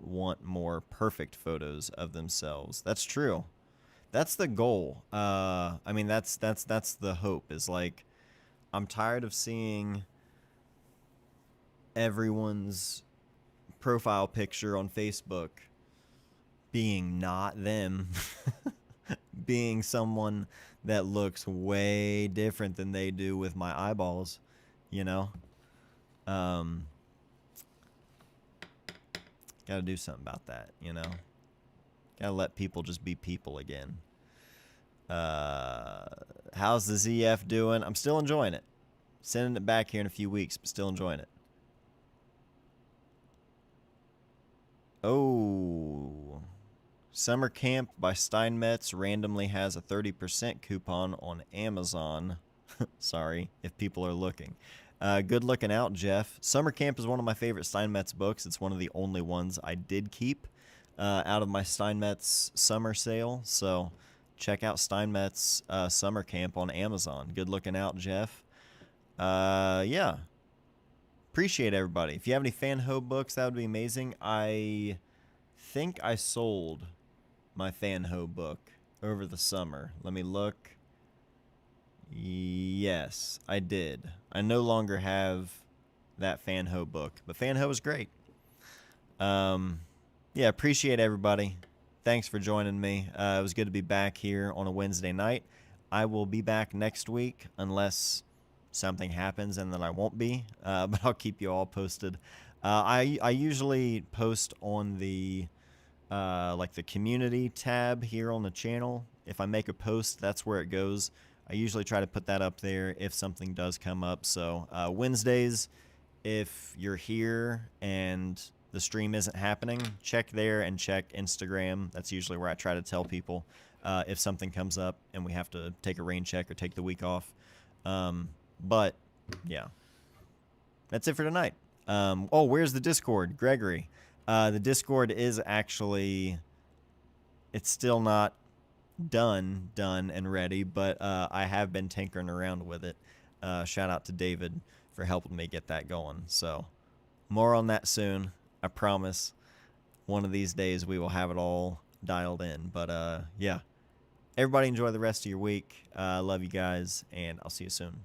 want more perfect photos of themselves. That's true. That's the goal. I mean, that's the hope, is like, I'm tired of seeing everyone's profile picture on Facebook being not them, being someone that looks way different than they do with my eyeballs, you know? Gotta do something about that, you know? Gotta let people just be people again. How's the ZF doing? I'm still enjoying it. Sending it back here in a few weeks, but still enjoying it. Oh, Summer Camp by Steinmetz randomly has a 30% coupon on Amazon. Sorry, if people are looking. Good looking out, Jeff. Summer Camp is one of my favorite Steinmetz books. It's one of the only ones I did keep out of my Steinmetz summer sale. So check out Steinmetz Summer Camp on Amazon. Good looking out, Jeff. Yeah. Appreciate everybody. If you have any Fan-Ho books, that would be amazing. I think I sold my Fan-Ho book over the summer. Let me look. Yes, I did. I no longer have that Fan-Ho book, but Fan-Ho is great. Yeah, appreciate everybody. Thanks for joining me. It was good to be back here on a Wednesday night. I will be back next week unless something happens, and then I won't be, but I'll keep you all posted. I usually post on the like the community tab here on the channel. If I make a post, that's where it goes. I usually try to put that up there if something does come up. So Wednesdays, if you're here and the stream isn't happening, check there and check Instagram. That's usually where I try to tell people if something comes up and we have to take a rain check or take the week off. But yeah, that's it for tonight. Oh, where's the Discord, Gregory? The Discord is actually, it's still not done and ready, but I have been tinkering around with it. Shout out to David for helping me get that going. So more on that soon. I promise one of these days we will have it all dialed in. But yeah, everybody enjoy the rest of your week. Love you guys, and I'll see you soon.